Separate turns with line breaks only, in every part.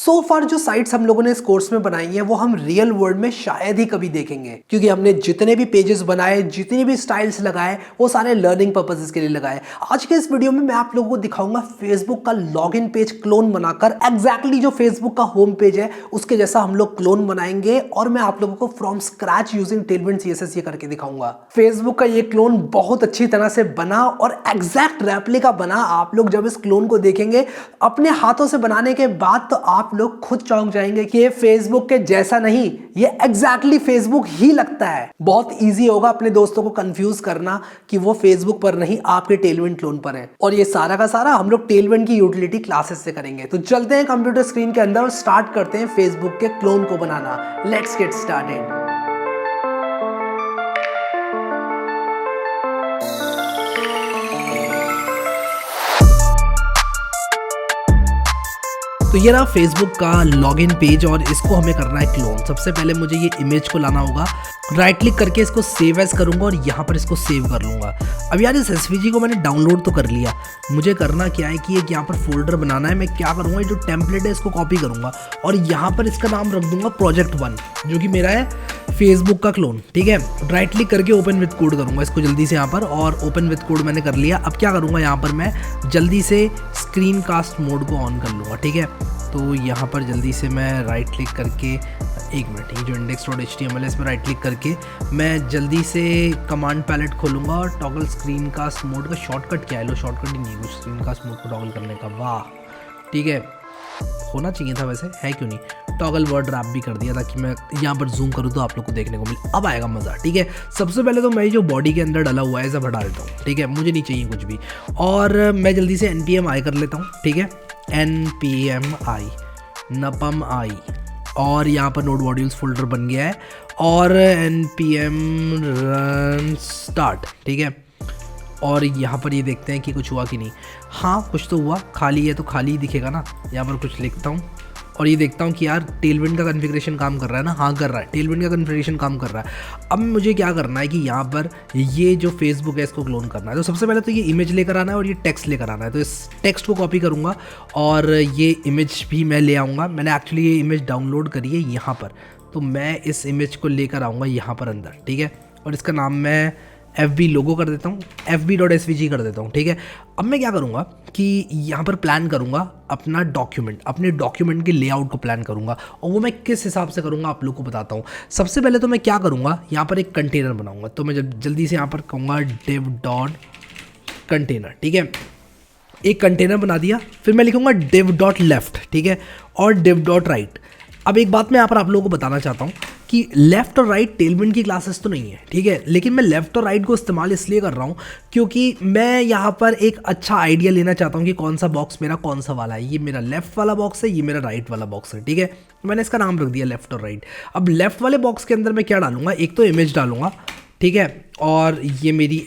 सो फार जो साइट्स हम लोगों ने इस कोर्स में बनाई हैं वो हम रियल वर्ल्ड में शायद ही कभी देखेंगे, क्योंकि हमने जितने भी पेजेस बनाए, जितने भी स्टाइल्स लगाए, वो सारे लर्निंग पर्पसेस के लिए लगाए। आज के इस वीडियो में मैं आप लोगों को दिखाऊंगा फेसबुक का लॉगिन पेज क्लोन बनाकर एग्जैक्टली जो फेसबुक का होम पेज है उसके जैसा हम लोग क्लोन बनाएंगे, और मैं आप लोगों को from scratch using Tailwind CSS ये करके दिखाऊंगा। फेसबुक का ये क्लोन बहुत अच्छी तरह से बना और एग्जैक्ट रेप्लिका बना। आप लोग जब इस क्लोन को देखेंगे अपने हाथों से बनाने के बाद तो आप लोग खुद चौंक जाएंगे कि ये फेसबुक के जैसा नहीं, ये एग्जैक्टली फेसबुक ही लगता है। बहुत इजी होगा अपने दोस्तों को कंफ्यूज करना कि वो फेसबुक पर नहीं आपके टेलविंड क्लोन पर है। और ये सारा का सारा हम लोग टेलविंड की यूटिलिटी क्लासेस से करेंगे। तो चलते हैं कंप्यूटर स्क्रीन के अंदर और स्टार्ट करते हैं फेसबुक के क्लोन को बनाना। Let's get started. तो ये रहा फेसबुक का लॉगिन पेज और इसको हमें करना है क्लोन। सबसे पहले मुझे ये इमेज को लाना होगा, राइट क्लिक करके इसको सेव एज करूंगा और यहाँ पर इसको सेव कर लूंगा। अब यार इस एसवीजी को मैंने डाउनलोड तो कर लिया, मुझे करना क्या है कि एक यहाँ पर फोल्डर बनाना है। मैं क्या करूँगा, जो टेम्पलेट है इसको कॉपी करूँगा और यहाँ पर इसका नाम रख दूंगा प्रोजेक्ट 1, जो कि मेरा है फेसबुक का क्लोन। ठीक है, राइट क्लिक करके ओपन विद कोड करूँगा इसको जल्दी से यहाँ पर, और ओपन विद कोड मैंने कर लिया। अब क्या करूँगा, यहाँ पर मैं जल्दी से स्क्रीन कास्ट मोड को ऑन कर लूँगा। ठीक है, तो यहाँ पर जल्दी से मैं राइट क्लिक करके, एक मिनट, ये जो index.html है इसमें राइट क्लिक करके मैं जल्दी से कमांड पैलेट खोलूँगा और टॉगल स्क्रीन कास्ट मोड का शॉर्टकट क्या है, लो शॉर्टकट ही नहीं कुछ स्क्रीन कास्ट मोड को टॉगल करने का। वाह, ठीक है, होना चाहिए था वैसे, है क्यों नहीं। टॉगल वर्ड रैप भी कर दिया ताकि मैं यहाँ पर जूम करूँ तो आप लोग को देखने को मिले। अब आएगा मज़ा। ठीक है, सबसे पहले तो मैं जो बॉडी के अंदर डला हुआ है सब हटा देता हूँ। ठीक है, मुझे नहीं चाहिए कुछ भी, और मैं जल्दी से npm i कर लेता हूँ। ठीक है, npm i नपम आई, और यहाँ पर नोड मॉड्यूल्स फोल्डर बन गया है, और npm run start। ठीक है, और यहाँ पर ये देखते हैं कि कुछ हुआ कि नहीं। हाँ, कुछ तो हुआ, खाली है तो खाली ही दिखेगा ना। यहाँ पर कुछ लिखता हूँ और ये देखता हूँ कि यार टेलविंड का कॉन्फ़िगरेशन काम कर रहा है ना। हाँ कर रहा है, टेलविंड का कॉन्फ़िगरेशन काम कर रहा है। अब मुझे क्या करना है कि यहाँ पर ये जो फेसबुक है इसको क्लोन करना है। तो सबसे पहले तो ये इमेज लेकर आना है और ये टेक्स्ट लेकर आना है। तो इस टेक्स्ट को कॉपी करूँगा और ये इमेज भी मैं ले आऊँगा। मैंने एक्चुअली ये इमेज डाउनलोड करी है यहाँ पर, तो मैं इस इमेज को लेकर आऊँगा यहाँ पर अंदर। ठीक है, और इसका नाम मैं FB लोगो कर देता हूँ, fb.svg कर देता हूँ। ठीक है, अब मैं क्या करूँगा कि यहाँ पर प्लान करूँगा अपना डॉक्यूमेंट, अपने डॉक्यूमेंट के लेआउट को प्लान करूँगा, और वो मैं किस हिसाब से करूँगा आप लोग को बताता हूँ। सबसे पहले तो मैं क्या करूँगा, यहाँ पर एक कंटेनर बनाऊँगा। तो मैं जल्दी से यहाँ पर कहूँगा div.container। ठीक है, एक कंटेनर बना दिया, फिर मैं लिखूँगा div.left। ठीक है, और div.right। अब एक बात मैं यहाँ पर आप लोगों को बताना चाहता हूँ कि लेफ़्ट और राइट टेलविंड की क्लासेस तो नहीं है। ठीक है, लेकिन मैं लेफ़्ट और राइट को इस्तेमाल इसलिए कर रहा हूँ क्योंकि मैं यहाँ पर एक अच्छा आइडिया लेना चाहता हूँ कि कौन सा बॉक्स मेरा कौन सा वाला है। ये मेरा लेफ़्ट वाला बॉक्स है, ये मेरा राइट वाला बॉक्स है। ठीक है, मैंने इसका नाम रख दिया लेफ़्ट और राइट। अब लेफ़्ट वाले बॉक्स के अंदर मैं क्या डालूंगा, एक तो इमेज डालूंगा। ठीक है, और ये मेरी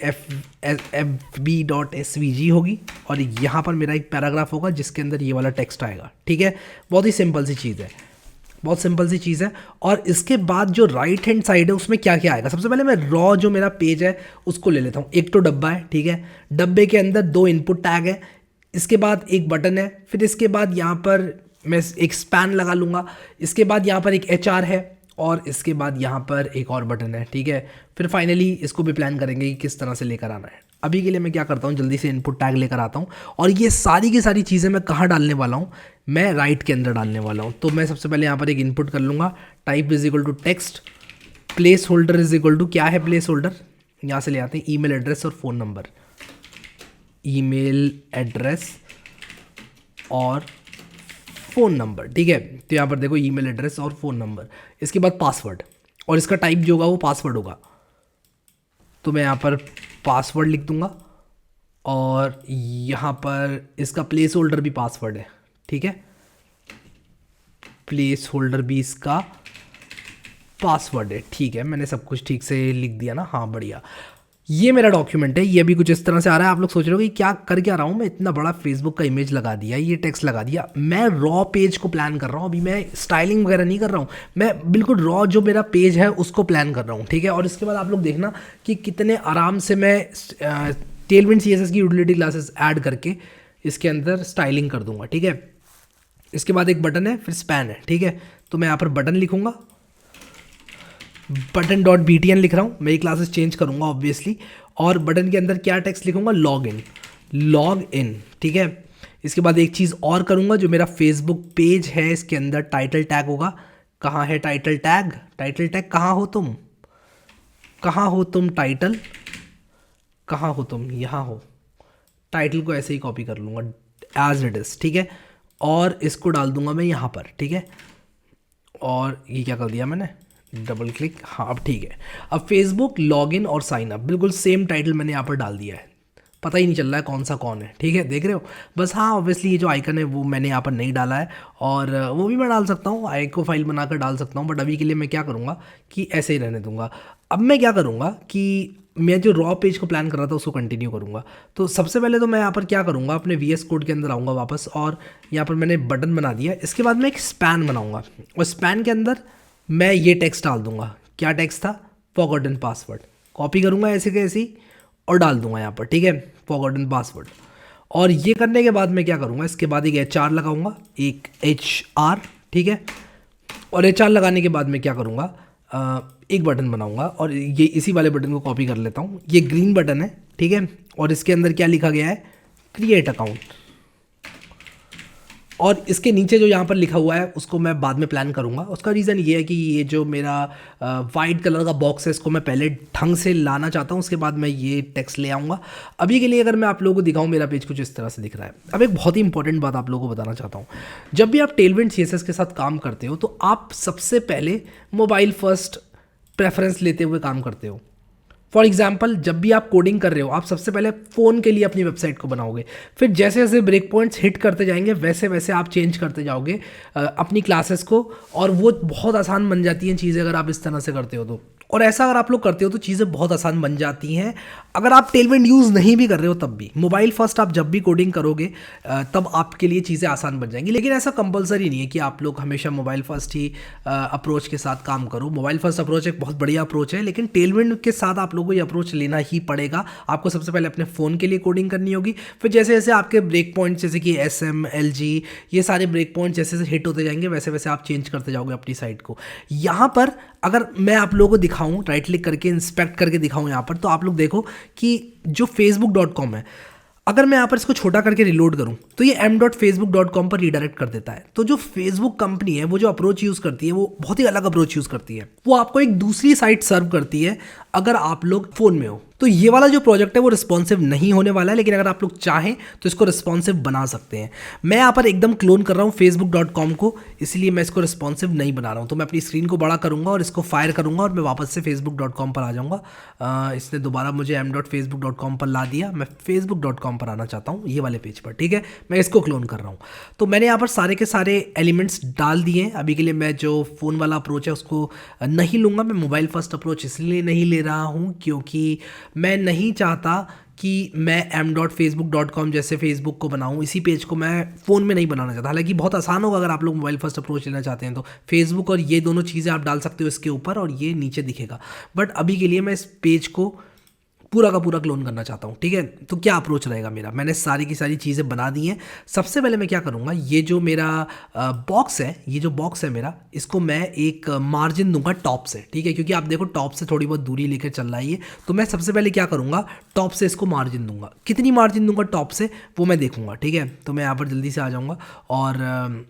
fb.svg होगी, और यहाँ पर मेरा एक पैराग्राफ होगा जिसके अंदर ये वाला टेक्स्ट आएगा। ठीक है, बहुत ही सिंपल सी चीज़ है, बहुत सिंपल सी चीज़ है। और इसके बाद जो राइट हैंड साइड है उसमें क्या क्या आएगा, सबसे पहले मैं रॉ जो मेरा पेज है उसको ले लेता हूँ। एक तो डब्बा है। ठीक है, डब्बे के अंदर 2 इनपुट टैग है, इसके बाद एक बटन है, फिर इसके बाद यहाँ पर मैं एक स्पैन लगा लूँगा, इसके बाद यहाँ पर एक HR है, और इसके बाद यहाँ पर एक और बटन है। ठीक है, फिर फाइनली इसको भी प्लान करेंगे कि किस तरह से लेकर आना है। अभी के लिए मैं क्या करता हूँ, जल्दी से इनपुट टैग लेकर आता हूँ, और ये सारी की सारी चीज़ें मैं कहाँ डालने वाला हूँ, मैं राइट के अंदर डालने वाला हूँ। तो मैं सबसे पहले यहाँ पर एक इनपुट कर लूँगा, type is equal to text, placeholder is equal to, क्या है प्लेस होल्डर, यहाँ से ले आते हैं, ईमेल एड्रेस और फ़ोन नंबर, ईमेल एड्रेस और फ़ोन नंबर। ठीक है, तो यहाँ पर देखो ईमेल एड्रेस और फ़ोन नंबर, इसके बाद पासवर्ड, और इसका टाइप जो होगा वो पासवर्ड होगा। तो मैं यहाँ पर पासवर्ड लिख दूँगा, और यहाँ पर इसका प्लेस होल्डर भी पासवर्ड है। ठीक है, प्लेस होल्डर भी इसका पासवर्ड है। ठीक है, मैंने सब कुछ ठीक से लिख दिया ना। हाँ, बढ़िया। ये मेरा डॉक्यूमेंट है, ये भी कुछ इस तरह से आ रहा है। आप लोग सोच रहे हो कि क्या कर क्या रहा हूँ मैं, इतना बड़ा फेसबुक का इमेज लगा दिया, ये टेक्स्ट लगा दिया। मैं रॉ पेज को प्लान कर रहा हूँ, अभी मैं स्टाइलिंग वगैरह नहीं कर रहा हूँ, मैं बिल्कुल रॉ जो मेरा पेज है उसको प्लान कर रहा हूँ। ठीक है, और इसके बाद आप लोग देखना कि कितने आराम से मैं टेलविंड CSS की यूटिलिटी क्लासेस ऐड करके इसके अंदर स्टाइलिंग कर दूंगा। ठीक है, इसके बाद एक बटन है, फिर स्पैन है, ठीक है। तो मैं यहाँ पर बटन लिखूंगा, बटन डॉट btn लिख रहा हूँ, मेरी क्लासेस चेंज करूँगा ऑब्वियसली। और बटन के अंदर क्या टेक्स्ट लिखूंगा, लॉग इन, ठीक है। इसके बाद एक चीज़ और करूँगा, जो मेरा फेसबुक पेज है इसके अंदर टाइटल टैग होगा। कहाँ है टाइटल टैग? टाइटल टैग कहाँ हो तुम? कहाँ हो तुम टाइटल? कहाँ हो तुम? यहाँ हो। टाइटल को ऐसे ही कॉपी कर लूँगा एज इट इज़, ठीक है। और इसको डाल दूंगा मैं यहाँ पर, ठीक है। और ये क्या कर दिया मैंने, डबल क्लिक, हाँ अब ठीक है। अब फेसबुक लॉगिन और साइन अप, बिल्कुल सेम टाइटल मैंने यहाँ पर डाल दिया है, पता ही नहीं चल रहा है कौन सा कौन है, ठीक है, देख रहे हो बस। हाँ ऑब्वियसली ये जो आइकन है वो मैंने यहाँ पर नहीं डाला है, और वो भी मैं डाल सकता हूँ, आइको फाइल बनाकर डाल सकता हूँ, बट अभी के लिए मैं क्या करूँगा कि ऐसे ही रहने दूंगा। अब मैं क्या करूँगा कि मैं जो रॉ पेज को प्लान कर रहा था उसको कंटिन्यू करूँगा। तो सबसे पहले तो मैं यहाँ पर क्या करूँगा, अपने VS कोड के अंदर आऊँगा वापस, और यहाँ पर मैंने बटन बना दिया। इसके बाद मैं एक स्पैन बनाऊँगा, और स्पैन के अंदर मैं ये टेक्स्ट डाल दूँगा। क्या टेक्स्ट था? Forgotten password. कॉपी करूँगा ऐसे के ऐसे और डाल दूँगा यहाँ पर, ठीक है, फॉरगॉटन पासवर्ड। और ये करने के बाद मैं क्या करूँगा, इसके बाद एक HR लगाऊँगा, एक HR, ठीक है। और HR लगाने के बाद मैं क्या करूँगा, एक बटन बनाऊंगा, और ये इसी वाले बटन को कॉपी कर लेता हूँ। ये ग्रीन बटन है, ठीक है, और इसके अंदर क्या लिखा गया है, क्रिएट अकाउंट। और इसके नीचे जो यहाँ पर लिखा हुआ है उसको मैं बाद में प्लान करूँगा। उसका रीज़न ये है कि ये जो मेरा वाइट कलर का बॉक्स है इसको मैं पहले ढंग से लाना चाहता हूँ, उसके बाद मैं ये टेक्स्ट ले आऊँगा। अभी के लिए अगर मैं आप लोगों को दिखाऊँ, मेरा पेज कुछ इस तरह से दिख रहा है। अब एक बहुत ही इंपॉर्टेंट बात आप लोगों को बताना चाहता हूँ, जब भी आप टेलविंड CSS के साथ काम करते हो तो आप सबसे पहले मोबाइल फर्स्ट प्रेफरेंस लेते हुए काम करते हो। फॉर एग्जाम्पल, जब भी आप कोडिंग कर रहे हो आप सबसे पहले फ़ोन के लिए अपनी वेबसाइट को बनाओगे, फिर जैसे जैसे ब्रेक पॉइंट्स हिट करते जाएंगे वैसे वैसे आप चेंज करते जाओगे अपनी क्लासेस को, और वो बहुत आसान बन जाती हैं चीज़ें अगर आप इस तरह से करते हो तो। और ऐसा अगर आप लोग करते हो तो चीज़ें बहुत आसान बन जाती हैं। अगर आप टेलविंड यूज़ नहीं भी कर रहे हो तब भी, मोबाइल फर्स्ट आप जब भी कोडिंग करोगे तब आपके लिए चीज़ें आसान बन जाएंगी। लेकिन ऐसा कंपलसरी नहीं है कि आप लोग हमेशा मोबाइल फर्स्ट ही अप्रोच के साथ काम करो। मोबाइल फर्स्ट अप्रोच एक बहुत बढ़िया अप्रोच है, लेकिन टेलविंड के साथ आप लोगों को ये अप्रोच लेना ही पड़ेगा। आपको सबसे पहले अपने फ़ोन के लिए कोडिंग करनी होगी, फिर जैसे जैसे आपके ब्रेक पॉइंट्स जैसे कि SM, LG, ये सारे ब्रेक पॉइंट्स जैसे जैसे हिट होते जाएंगे वैसे वैसे आप चेंज करते जाओगे अपनी साइट को। यहाँ पर अगर मैं आप लोगों को दिखाऊं, राइट क्लिक करके इंस्पेक्ट करके दिखाऊं यहाँ पर, तो आप लोग देखो कि जो facebook.com है, अगर मैं यहाँ पर इसको छोटा करके रिलोड करूँ तो ये m.facebook.com पर रीडायरेक्ट कर देता है। तो जो फेसबुक कंपनी है वो जो अप्रोच यूज़ करती है वो बहुत ही अलग अप्रोच यूज़ करती है, वो आपको एक दूसरी साइट सर्व करती है अगर आप लोग फ़ोन में हो। तो ये वाला जो प्रोजेक्ट है वो रिस्पॉन्सिव नहीं होने वाला है, लेकिन अगर आप लोग चाहें तो इसको रिस्पॉन्सिव बना सकते हैं। मैं यहाँ पर एकदम क्लोन कर रहा हूँ facebook.com को, इसलिए मैं इसको रिस्पॉन्सिव नहीं बना रहा हूँ। तो मैं अपनी स्क्रीन को बड़ा करूँगा और इसको फायर करूँगा और मैं वापस से facebook.com पर आ जाऊँगा। इसने दोबारा मुझे m.facebook.com पर ला दिया, मैं facebook.com पर आना चाहता हूँ, ये वाले पेज पर, ठीक है। मैं इसको क्लोन कर रहा हूँ। तो मैंने यहाँ पर सारे के सारे एलिमेंट्स डाल दिए हैं। अभी के लिए मैं जो फ़ोन वाला अप्रोच है उसको नहीं लूँगा, मैं मोबाइल फर्स्ट अप्रोच इसलिए नहीं ले रहा हूँ क्योंकि मैं नहीं चाहता कि मैं m.facebook.com जैसे फेसबुक को बनाऊं, इसी पेज को मैं फ़ोन में नहीं बनाना चाहता। हालांकि बहुत आसान होगा अगर आप लोग मोबाइल फर्स्ट अप्रोच लेना चाहते हैं तो फेसबुक और ये दोनों चीज़ें आप डाल सकते हो इसके ऊपर और ये नीचे दिखेगा, बट अभी के लिए मैं इस पेज को पूरा का पूरा क्लोन करना चाहता हूँ, ठीक है। तो क्या अप्रोच रहेगा मेरा, मैंने सारी की सारी चीज़ें बना दी हैं। सबसे पहले मैं क्या करूँगा, ये जो मेरा बॉक्स है, ये जो बॉक्स है मेरा, इसको मैं एक मार्जिन दूंगा टॉप से, ठीक है, क्योंकि आप देखो टॉप से थोड़ी बहुत दूरी लेकर चल रहा है ये। तो मैं सबसे पहले क्या करूँगा, टॉप से इसको मार्जिन दूंगा। कितनी मार्जिन दूंगा टॉप से वो मैं देखूँगा, ठीक है। तो मैं यहाँ पर जल्दी से आ जाऊँगा और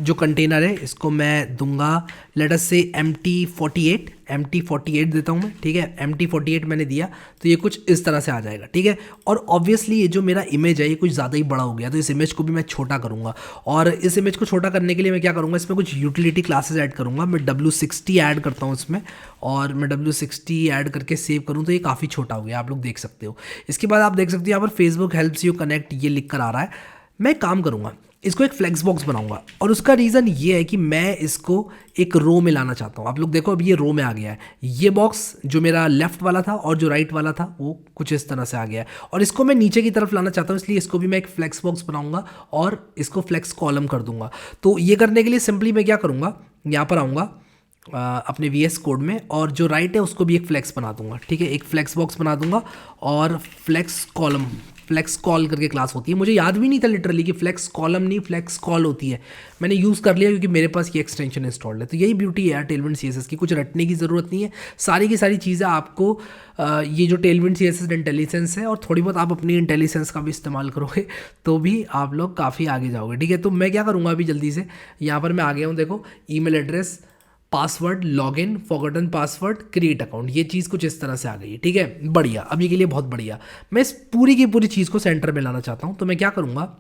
जो कंटेनर है इसको मैं दूंगा लेट अस से MT48 देता हूँ मैं, ठीक है। MT48 मैंने दिया तो ये कुछ इस तरह से आ जाएगा, ठीक है। और ऑब्वियसली ये जो मेरा इमेज है ये कुछ ज़्यादा ही बड़ा हो गया, तो इस इमेज को भी मैं छोटा करूँगा। और इस इमेज को छोटा करने के लिए मैं क्या करूँगा, इसमें कुछ यूटिलिटी क्लासेस ऐड करूँगा। मैं W60 ऐड करता हूँ इसमें, और मैं W60 ऐड करके सेव करूँ तो ये काफ़ी छोटा हो गया, आप लोग देख सकते हो। इसके बाद आप देख सकते हो यहाँ पर फेसबुक हेल्प्स यू कनेक्ट ये लिख कर आ रहा है। मैं काम करूँगा, इसको एक फ्लेक्स बॉक्स बनाऊंगा, और उसका रीज़न ये है कि मैं इसको एक रो में लाना चाहता हूँ। आप लोग देखो अब ये रो में आ गया है। ये बॉक्स जो मेरा लेफ्ट वाला था और जो राइट वाला था वो कुछ इस तरह से आ गया है, और इसको मैं नीचे की तरफ लाना चाहता हूँ, इसलिए इसको भी मैं एक फ्लेक्स बॉक्स बनाऊंगा और इसको फ्लेक्स कॉलम कर दूंगा। तो ये करने के लिए सिंपली मैं क्या करूँगा, यहाँ पर आऊँगा अपने VS कोड में, और जो राइट है उसको भी एक फ्लेक्स बना दूंगा, ठीक है। एक फ्लेक्स बॉक्स बना दूंगा और फ्लेक्स कॉलम फ्लेक्स कॉल करके क्लास होती है। मुझे याद भी नहीं था लिटरली कि फ्लेक्स कॉलम नहीं फ्लेक्स कॉल होती है। मैंने यूज़ कर लिया क्योंकि मेरे पास ये एक्सटेंशन इंस्टॉल्ड है। तो यही ब्यूटी है यार टेलविंड CSS की, कुछ रटने की ज़रूरत नहीं है। सारी की सारी चीज़ें आपको ये जो टेलविंड CSS इंटेलिजेंस है और थोड़ी बहुत आप अपनी इंटेलिजेंस का भी इस्तेमाल करोगे तो भी आप लोग काफ़ी आगे जाओगे। ठीक है, तो मैं क्या करूँगा अभी जल्दी से, यहाँ पर मैं आ गया हूँ। देखो email address, password, login, forgotten password, create account, ये चीज़ कुछ इस तरह से आ गई है। ठीक है, बढ़िया, अभी के लिए बहुत बढ़िया। मैं इस पूरी की पूरी चीज़ को सेंटर में लाना चाहता हूँ। तो मैं क्या करूँगा,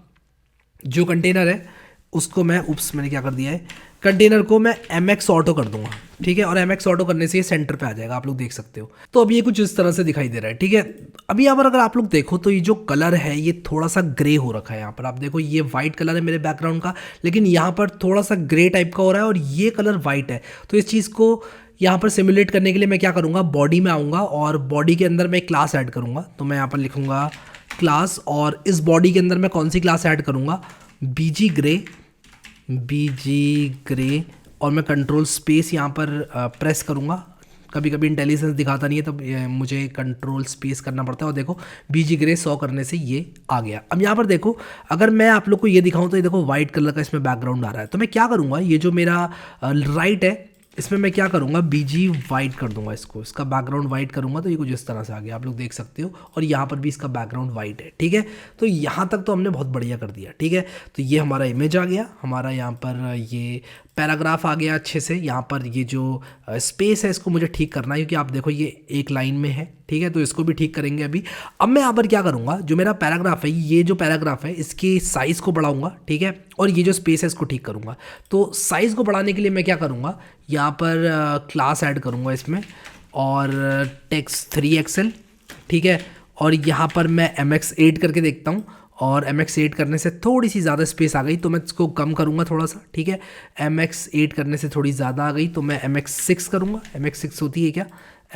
जो कंटेनर है उसको मैं मैंने क्या कर दिया है, कंटेनर को मैं MX ऑटो कर दूंगा। ठीक है, और MX ऑटो करने से ये सेंटर पे आ जाएगा, आप लोग देख सकते हो। तो अब ये कुछ इस तरह से दिखाई दे रहा है। ठीक है, अभी यहाँ पर अगर आप लोग देखो तो ये जो कलर है ये थोड़ा सा ग्रे हो रखा है। यहाँ पर आप देखो ये वाइट कलर है मेरे बैकग्राउंड का, लेकिन यहाँ पर थोड़ा सा ग्रे टाइप का हो रहा है और ये कलर वाइट है। तो इस चीज़ को यहाँ पर सिमुलेट करने के लिए मैं क्या करूँगा, बॉडी में आऊँगा और बॉडी के अंदर मैं एक क्लास ऐड करूँगा। तो मैं यहाँ पर लिखूँगा क्लास, और इस बॉडी के अंदर मैं कौन सी क्लास ऐड करूँगा, BG ग्रे, और मैं कंट्रोल स्पेस यहाँ पर प्रेस करूँगा। कभी कभी इंटेलिजेंस दिखाता नहीं है तब मुझे कंट्रोल स्पेस करना पड़ता है। और देखो BG ग्रे 100 करने से ये आ गया। अब यहाँ पर देखो, अगर मैं आप लोग को ये दिखाऊं तो ये देखो वाइट कलर का इसमें बैकग्राउंड आ रहा है। तो मैं क्या करूँगा, ये जो मेरा राइट है इसमें मैं क्या करूँगा, BG वाइट कर दूंगा इसको, इसका बैकग्राउंड वाइट करूँगा। तो ये कुछ इस तरह से आ गया, आप लोग देख सकते हो। और यहाँ पर भी इसका बैकग्राउंड वाइट है। ठीक है, तो यहाँ तक तो हमने बहुत बढ़िया कर दिया। ठीक है, तो ये हमारा इमेज आ गया, हमारा यहाँ पर ये पैराग्राफ आ गया अच्छे से। यहाँ पर ये जो स्पेस है इसको मुझे ठीक करना है क्योंकि आप देखो ये एक लाइन में है। ठीक है, तो इसको भी ठीक करेंगे अभी। अब मैं यहाँ पर क्या करूँगा, जो मेरा पैराग्राफ है, ये जो पैराग्राफ है इसकी साइज़ को बढ़ाऊँगा। ठीक है, और ये जो स्पेस है इसको ठीक करूँगा। तो साइज़ को बढ़ाने के लिए मैं क्या करूँगा, यहाँ पर क्लास ऐड करूँगा इसमें, और टेक्स्ट 3XL। ठीक है, और यहाँ पर मैं MX 8 करके देखता हूँ, और MX 8 करने से थोड़ी सी ज़्यादा स्पेस आ गई तो मैं इसको कम करूँगा थोड़ा सा। ठीक है, MX 8 करने से थोड़ी ज़्यादा आ गई तो मैं MX 6 करूँगा। MX 6 होती है क्या,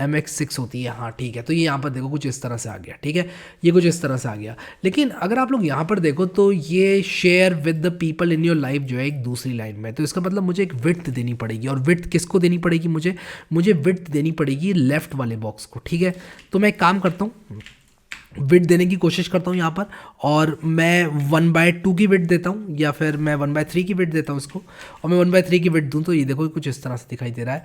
MX 6 होती है, हाँ ठीक है। तो ये यहाँ पर देखो कुछ इस तरह से आ गया। ठीक है, ये कुछ इस तरह से आ गया। लेकिन अगर आप लोग यहाँ पर देखो तो ये share with the people in your life जो है एक दूसरी लाइन में, तो इसका मतलब मुझे एक विड्थ देनी पड़ेगी। और विड्थ किसको देनी पड़ेगी, मुझे विड्थ देनी पड़ेगी लेफ्ट वाले बॉक्स को। ठीक है, तो मैं एक काम करता हूँ, विड्थ देने की कोशिश करता हूँ यहाँ पर, और मैं 1/2 की विड्थ देता हूँ, या फिर मैं 1/3 की विड्थ देता हूँ इसको। और मैं 1/3 की विड्थ दूँ तो ये देखो कुछ इस तरह से दिखाई दे रहा है।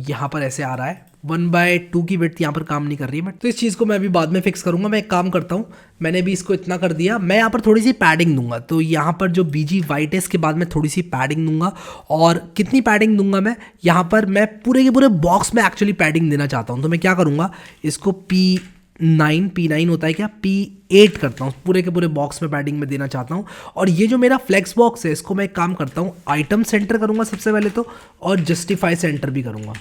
यहाँ पर ऐसे आ रहा है, 1/2 की विड्थ यहाँ पर काम नहीं कर रही है। मैं तो इस चीज़ को मैं अभी बाद में फिक्स करूँगा। मैं एक काम करता हूँ, मैंने भी इसको इतना कर दिया, मैं यहाँ पर थोड़ी सी पैडिंग दूंगा। तो यहाँ पर जो BG वाइट है इसके बाद मैं थोड़ी सी पैडिंग दूंगा। और कितनी पैडिंग दूंगा मैं, यहाँ पर मैं पूरे के पूरे बॉक्स में एक्चुअली पैडिंग देना चाहता हूँ। तो मैं क्या करूँगा, इसको P9 होता है क्या, P8 करता हूँ, पूरे के पूरे बॉक्स में पैडिंग में देना चाहता हूँ। और ये जो मेरा फ्लेक्स बॉक्स है इसको मैं एक काम करता हूँ, आइटम सेंटर करूँगा सबसे पहले तो, और जस्टिफाई सेंटर भी करूँगा।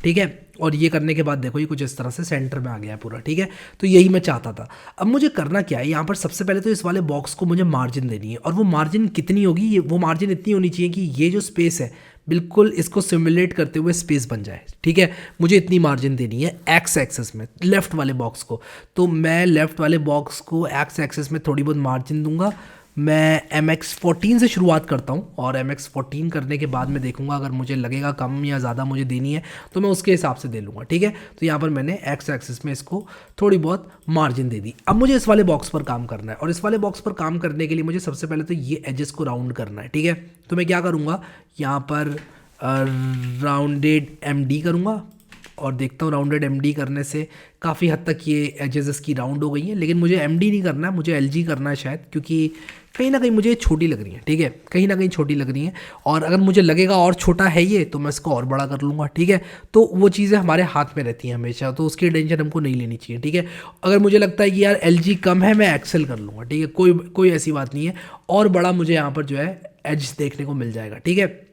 ठीक है, और ये करने के बाद देखो ये कुछ इस तरह से सेंटर में आ गया है पूरा। ठीक है, तो यही मैं चाहता था। अब मुझे करना क्या है, यहाँ पर सबसे पहले तो इस वाले बॉक्स को मुझे मार्जिन देनी है। और वो मार्जिन कितनी होगी, वो मार्जिन इतनी होनी चाहिए कि ये जो स्पेस है बिल्कुल इसको सिमुलेट करते हुए स्पेस बन जाए। ठीक है, मुझे इतनी मार्जिन देनी है एक्स एक्सेस में, लेफ्ट वाले बॉक्स को। तो मैं लेफ्ट वाले बॉक्स को एक्स एक्सेस में थोड़ी बहुत मार्जिन दूंगा। मैं MX 14 से शुरुआत करता हूँ, और MX 14 करने के बाद मैं देखूंगा अगर मुझे लगेगा कम या ज़्यादा मुझे देनी है तो मैं उसके हिसाब से दे लूँगा। ठीक है, तो यहाँ पर मैंने एक्स एक्सिस में इसको थोड़ी बहुत मार्जिन दे दी। अब मुझे इस वाले बॉक्स पर काम करना है, और इस वाले बॉक्स पर काम करने के लिए मुझे सबसे पहले तो ये एजेस को राउंड करना है। ठीक है, तो मैं क्या करूँगा, यहाँ पर राउंडेड MD करूँगा, और देखता हूँ राउंडेड MD करने से काफ़ी हद तक ये एजेस इसकी राउंड हो गई हैं। लेकिन मुझे MD नहीं करना है, मुझे LG करना है शायद, क्योंकि कहीं ना कहीं मुझे छोटी लग रही है। ठीक है, कहीं ना कहीं छोटी लग रही है, और अगर मुझे लगेगा और छोटा है ये तो मैं इसको और बड़ा कर लूँगा। ठीक है, तो वो चीज़ें हमारे हाथ में रहती हैं हमेशा, तो उसकी टेंशन हमको नहीं लेनी चाहिए। ठीक है, अगर मुझे लगता है कि यार LG कम है, मैं XL कर लूँगा। ठीक है, कोई ऐसी बात नहीं है, और बड़ा मुझे यहाँ पर जो है एज देखने को मिल जाएगा। ठीक है,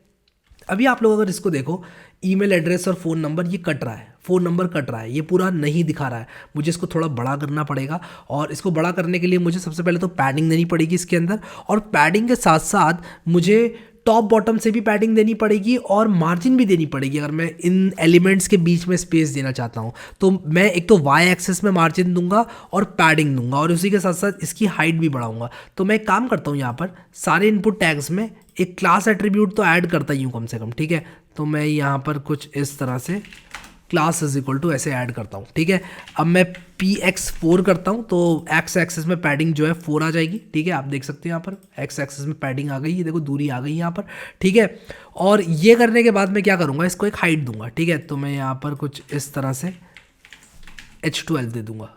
अभी आप लोग अगर इसको देखो, ईमेल एड्रेस और फ़ोन नंबर ये कट रहा है, फ़ोन नंबर कट रहा है, ये पूरा नहीं दिखा रहा है। मुझे इसको थोड़ा बड़ा करना पड़ेगा, और इसको बड़ा करने के लिए मुझे सबसे पहले तो पैडिंग देनी पड़ेगी इसके अंदर, और पैडिंग के साथ साथ मुझे टॉप बॉटम से भी पैडिंग देनी पड़ेगी और मार्जिन भी देनी पड़ेगी। अगर मैं इन एलिमेंट्स के बीच में स्पेस देना चाहता हूँ तो मैं एक तो वाई एक्सेस में मार्जिन दूंगा और पैडिंग दूंगा, और उसी के साथ साथ इसकी हाइट भी बढ़ाऊंगा। तो मैं एक काम करता हूँ, यहाँ पर सारे इनपुट टैग्स में एक क्लास एट्रीब्यूट तो ऐड करता ही हूँ कम से कम। ठीक है, तो मैं यहाँ पर कुछ इस तरह से क्लास इज इक्वल टू ऐसे ऐड करता हूँ, ठीक है। अब मैं px4 करता हूँ तो x एक्सिस में पैडिंग जो है 4 आ जाएगी, ठीक है। आप देख सकते हैं यहाँ पर x एक्सिस में पैडिंग आ गई, ये देखो दूरी आ गई यहाँ पर, ठीक है। और ये करने के बाद मैं क्या करूँगा, इसको एक हाइट दूंगा, ठीक है। तो मैं यहाँ पर कुछ इस तरह से h12 दे दूंगा,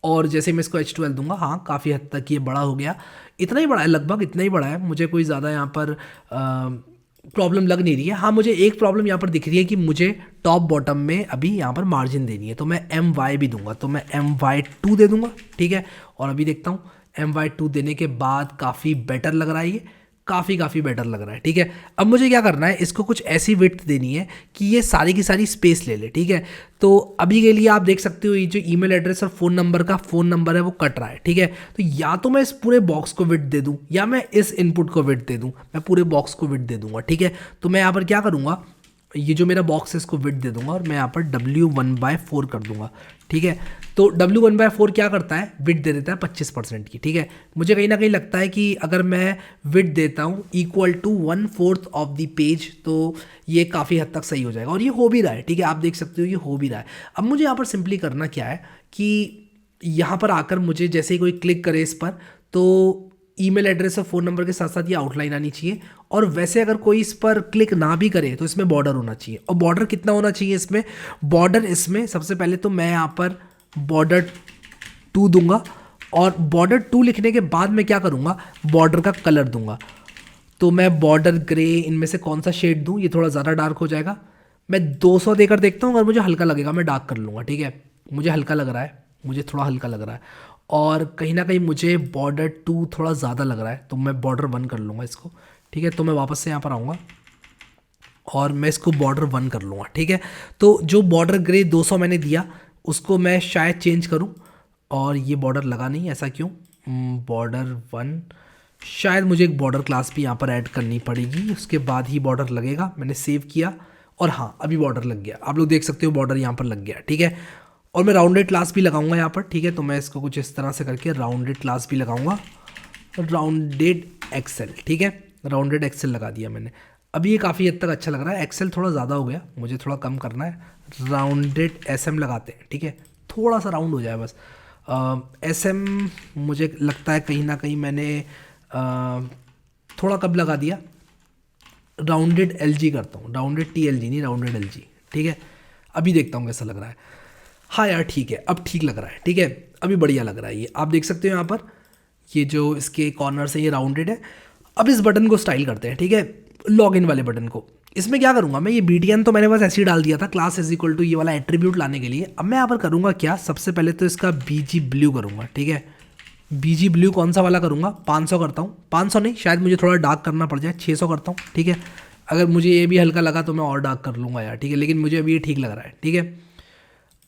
और जैसे मैं इसको h12 दूंगा, हाँ काफ़ी हद तक ये बड़ा हो गया, इतना ही बड़ा है, लगभग इतना ही बड़ा है, मुझे कोई ज़्यादा यहाँ पर प्रॉब्लम लग नहीं रही है। हाँ मुझे एक प्रॉब्लम यहाँ पर दिख रही है कि मुझे टॉप बॉटम में अभी यहाँ पर मार्जिन देनी है, तो मैं my भी दूंगा, तो मैं my2 दे दूंगा, ठीक है। और अभी देखता हूँ my2 देने के बाद काफ़ी बेटर लग रहा है, ये काफ़ी बेटर लग रहा है, ठीक है। अब मुझे क्या करना है, इसको कुछ ऐसी विड्थ देनी है कि ये सारी की सारी स्पेस ले ले, ठीक है। तो अभी के लिए आप देख सकते हो ये जो ईमेल एड्रेस और फ़ोन नंबर है वो कट रहा है, ठीक है। तो या तो मैं इस पूरे बॉक्स को विड्थ दे दूं या मैं इस इनपुट को विड्थ दे दूं, मैं पूरे बॉक्स को विड्थ दे दूंगा, ठीक है। तो मैं यहाँ पर क्या करूँगा, ये जो मेरा बॉक्स है इसको विड्थ दे दूंगा और मैं यहाँ पर W1/4 कर दूंगा, ठीक है। तो W1/4 क्या करता है, विड्थ दे देता है 25% की, ठीक है। मुझे कहीं ना कहीं लगता है कि अगर मैं विड्थ देता हूँ equal to 1/4 of the page तो ये काफ़ी हद तक सही हो जाएगा, और ये हो भी रहा है, ठीक है। आप देख सकते हो ये हो भी रहा है। अब मुझे यहाँ पर सिंपली करना क्या है कि यहाँ पर आकर मुझे जैसे ही कोई क्लिक करे इस पर तो ईमेल एड्रेस और फ़ोन नंबर के साथ साथ ये आउटलाइन आनी चाहिए, और वैसे अगर कोई इस पर क्लिक ना भी करे तो इसमें बॉर्डर होना चाहिए। और बॉर्डर कितना होना चाहिए इसमें, बॉर्डर इसमें सबसे पहले तो मैं यहाँ पर बॉर्डर 2 दूंगा, और बॉर्डर 2 लिखने के बाद मैं क्या करूँगा, बॉर्डर का कलर दूंगा। तो मैं बॉर्डर ग्रे, इनमें से कौन सा शेड दूँ, ये थोड़ा ज़्यादा डार्क हो जाएगा, मैं 200 देकर देखता हूँ, अगर मुझे हल्का लगेगा मैं डार्क कर लूँगा, ठीक है। मुझे हल्का लग रहा है, मुझे थोड़ा हल्का लग रहा है, और कहीं ना कहीं मुझे बॉर्डर 2 थोड़ा ज़्यादा लग रहा है, तो मैं बॉर्डर 1 कर लूँगा इसको, ठीक है। तो मैं वापस से यहाँ पर आऊँगा और मैं इसको बॉर्डर 1 कर लूँगा, ठीक है। तो जो बॉर्डर ग्रे 200 मैंने दिया उसको मैं शायद चेंज करूँ, और ये बॉर्डर लगा नहीं, ऐसा क्यों, बॉर्डर 1, शायद मुझे एक बॉर्डर क्लास भी यहाँ पर ऐड करनी पड़ेगी, उसके बाद ही बॉर्डर लगेगा। मैंने सेव किया और हाँ अभी बॉर्डर लग गया, आप लोग देख सकते हो बॉर्डर यहाँ पर लग गया, ठीक है। और मैं राउंडेड क्लास भी लगाऊंगा यहाँ पर, ठीक है। तो मैं इसको कुछ इस तरह से करके राउंडेड क्लास भी लगाऊंगा, राउंडेड एक्सेल, ठीक है। राउंडेड एक्सेल लगा दिया मैंने। अभी ये काफ़ी हद तक अच्छा लग रहा है, एक्सेल थोड़ा ज़्यादा हो गया, मुझे थोड़ा कम करना है, राउंडेड SM लगाते हैं, ठीक है। थोड़ा सा राउंड हो जाए बस। SM मुझे लगता है कहीं ना कहीं मैंने थोड़ा कब लगा दिया, राउंडेड LG करता हूँ, राउंडेड TLG नहीं, राउंडेड LG, ठीक है। अभी देखता हूँ कैसा लग रहा है। हाँ यार ठीक है, अब ठीक लग रहा है, ठीक है, अभी बढ़िया लग रहा है ये। आप देख सकते हो यहाँ पर ये जो इसके कॉर्नर्स है ये राउंडेड है। अब इस बटन को स्टाइल करते हैं, ठीक है, लॉगिन वाले बटन को। इसमें क्या करूँगा मैं, ये BTN तो मैंने बस ऐसे ही डाल दिया था, क्लास इज इक्वल टू ये वाला एट्रीब्यूट लाने के लिए। अब मैं यहाँ पर करूँगा क्या, सबसे पहले तो इसका BG ब्लू करूँगा, ठीक है। BG ब्लू कौन सा वाला करूँगा, 500 करता हूँ, 500 नहीं, शायद मुझे थोड़ा डार्क करना पड़ जाए, 600 करता हूँ, ठीक है। अगर मुझे ये भी हल्का लगा तो मैं और डार्क कर लूँगा यार, ठीक है, लेकिन मुझे अभी ये ठीक लग रहा है, ठीक है।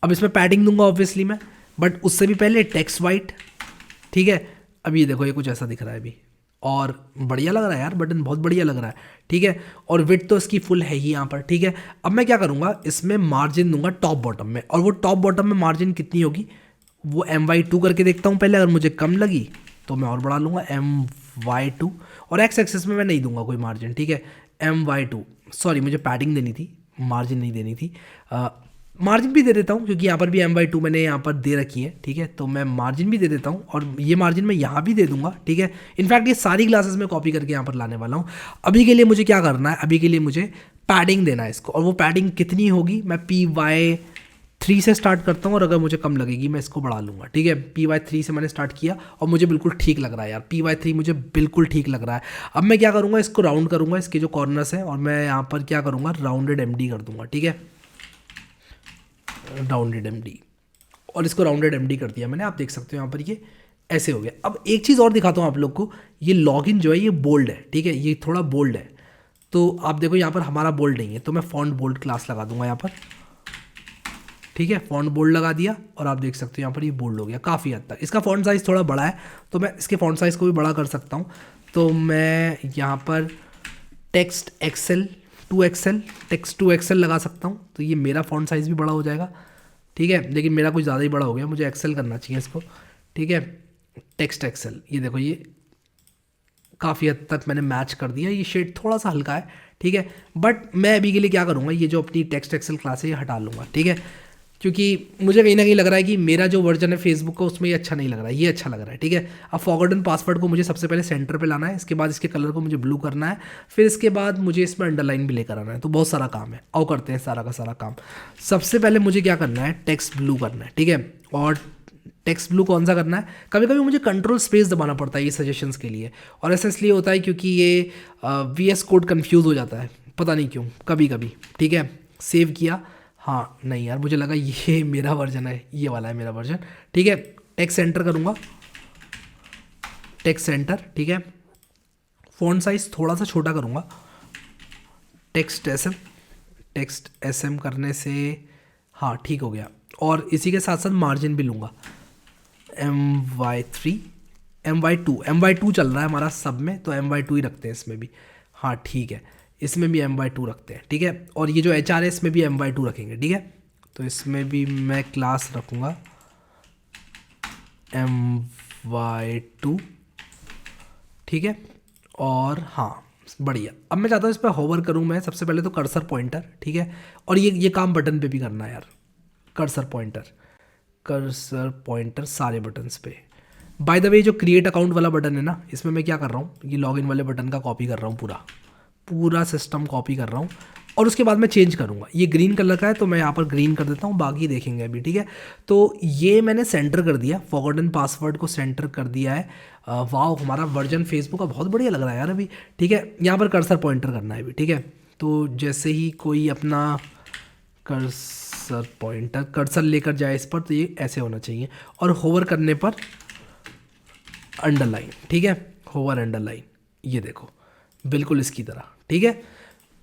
अब इसमें पैडिंग दूंगा ऑब्वियसली मैं, बट उससे भी पहले टेक्स्ट वाइट, ठीक है। अब ये देखो ये कुछ ऐसा दिख रहा है अभी, और बढ़िया लग रहा है यार, बटन बहुत बढ़िया लग रहा है, ठीक है। और विड्थ तो इसकी फुल है ही यहाँ पर, ठीक है। अब मैं क्या करूँगा, इसमें मार्जिन दूंगा टॉप बॉटम में, और वो टॉप बॉटम में मार्जिन कितनी होगी वो my2 करके देखता हूँ पहले, अगर मुझे कम लगी तो मैं और बढ़ा लूँगा my2, और एक्स एक्सेस में मैं नहीं दूंगा कोई मार्जिन, ठीक है। my2, सॉरी मुझे पैडिंग देनी थी, मार्जिन नहीं देनी थी, मार्जिन भी दे देता हूँ क्योंकि यहाँ पर भी my2 मैंने यहाँ पर दे रखी है, ठीक है। तो मैं मार्जिन भी दे देता हूँ, और ये मार्जिन मैं यहाँ भी दे दूंगा, ठीक है। इनफैक्ट ये सारी क्लासेस में कॉपी करके यहाँ पर लाने वाला हूँ। अभी के लिए मुझे क्या करना है, अभी के लिए मुझे पैडिंग देना है इसको, और वो पैडिंग कितनी होगी, मैं PY3 से स्टार्ट करता हूँ, और अगर मुझे कम लगेगी मैं इसको बढ़ा लूँगा, ठीक है। PY3 से मैंने स्टार्ट किया और मुझे बिल्कुल ठीक लग रहा है यार, PY3 मुझे बिल्कुल ठीक लग रहा है। अब मैं क्या करूँगा, इसको राउंड करूँगा, इसके जो कॉर्नर्स हैं, और मैं यहाँ पर क्या करूँगा, राउंडेड MD कर दूँगा, ठीक है, राउंडेड MD, और इसको राउंडेड MD कर दिया मैंने। आप देख सकते हो यहाँ पर ये ऐसे हो गया। अब एक चीज़ और दिखाता हूँ आप लोग को, ये लॉगिन जो है ये बोल्ड है, ठीक है, ये थोड़ा बोल्ड है, तो आप देखो यहाँ पर हमारा बोल्ड नहीं है, तो मैं फॉन्ट बोल्ड क्लास लगा दूंगा यहाँ पर, ठीक है। फॉन्ट बोल्ड लगा दिया, और आप देख सकते हो यहाँ पर ये बोल्ड हो गया काफ़ी हद तक। इसका फॉन्ट साइज़ थोड़ा बड़ा है, तो मैं इसके फॉन्ट साइज़ को भी बड़ा कर सकता हूँ। तो मैं यहाँ पर टेक्स्ट टू एक्सेल लगा सकता हूँ, तो ये मेरा फॉन्ट साइज़ भी बड़ा हो जाएगा, ठीक है। लेकिन मेरा कुछ ज़्यादा ही बड़ा हो गया, मुझे एक्सेल करना चाहिए इसको, ठीक है। टेक्स्ट एक्सेल, ये देखो ये काफ़ी हद तक मैंने मैच कर दिया, ये शेड थोड़ा सा हल्का है, ठीक है। बट मैं अभी के लिए क्या करूँगा, ये जो अपनी टेक्स्ट एक्सेल क्लास है ये हटा लूँगा, ठीक है, क्योंकि मुझे कहीं ना कहीं लग रहा है कि मेरा जो वर्जन है फेसबुक का उसमें ये अच्छा नहीं लग रहा है, ये अच्छा लग रहा है, ठीक है। अब फॉरगॉटन पासवर्ड को मुझे सबसे पहले सेंटर पे लाना है, इसके बाद इसके कलर को मुझे ब्लू करना है, फिर इसके बाद मुझे इसमें अंडरलाइन भी लेकर आना है, तो बहुत सारा काम है। आओ करते हैं सारा का सारा काम। सबसे पहले मुझे क्या करना है, टेक्स्ट ब्लू करना है, ठीक है। और टेक्स्ट ब्लू कौन सा करना है, कभी कभी मुझे कंट्रोल स्पेस दबाना पड़ता है ये सजेशंस के लिए, और ऐसा इसलिए होता है क्योंकि ये VS कोड कन्फ्यूज़ हो जाता है, पता नहीं क्यों कभी कभी, ठीक है। सेव किया, हाँ नहीं यार मुझे लगा ये मेरा वर्जन है, ये वाला है मेरा वर्जन, ठीक है। टेक्स्ट सेंटर करूँगा, टेक्स्ट सेंटर, ठीक है। फ़ॉन्ट साइज़ थोड़ा सा छोटा करूँगा, टेक्स्ट SM करने से हाँ ठीक हो गया। और इसी के साथ साथ मार्जिन भी लूँगा, MY3 MY2 चल रहा है हमारा सब में, तो MY2 ही रखते हैं इसमें भी, हाँ ठीक है, इसमें भी MY2 रखते हैं, ठीक है। और ये जो HR है इसमें भी MY2 रखेंगे, ठीक है। तो इसमें भी मैं क्लास रखूँगा MY2, ठीक है। और हाँ बढ़िया, अब मैं चाहता हूँ इस पर होवर करूँ मैं, सबसे पहले तो कर्सर पॉइंटर, ठीक है। और ये काम बटन पे भी करना है यार, कर्सर पॉइंटर सारे बटन्स पे। बाय द वे जो क्रिएट अकाउंट वाला बटन है ना, इसमें मैं क्या कर रहा हूँ, ये लॉगिन वाले बटन का कॉपी कर रहा हूँ, पूरा सिस्टम कॉपी कर रहा हूँ, और उसके बाद मैं चेंज करूँगा। ये ग्रीन कलर का है तो मैं यहाँ पर ग्रीन कर देता हूँ, बाकी देखेंगे अभी, ठीक है। तो ये मैंने सेंटर कर दिया, फॉरगॉटन पासवर्ड को सेंटर कर दिया है। वाह हमारा वर्जन फेसबुक का बहुत बढ़िया लग रहा है यार अभी, ठीक है। यहाँ पर कर्सर पॉइंटर करना है अभी, ठीक है। तो जैसे ही कोई अपना कर्सर लेकर जाए इस पर, तो ये ऐसे होना चाहिए, और होवर करने पर अंडरलाइन, ठीक है, होवर अंडरलाइन, ये देखो बिल्कुल इसकी तरह, ठीक है।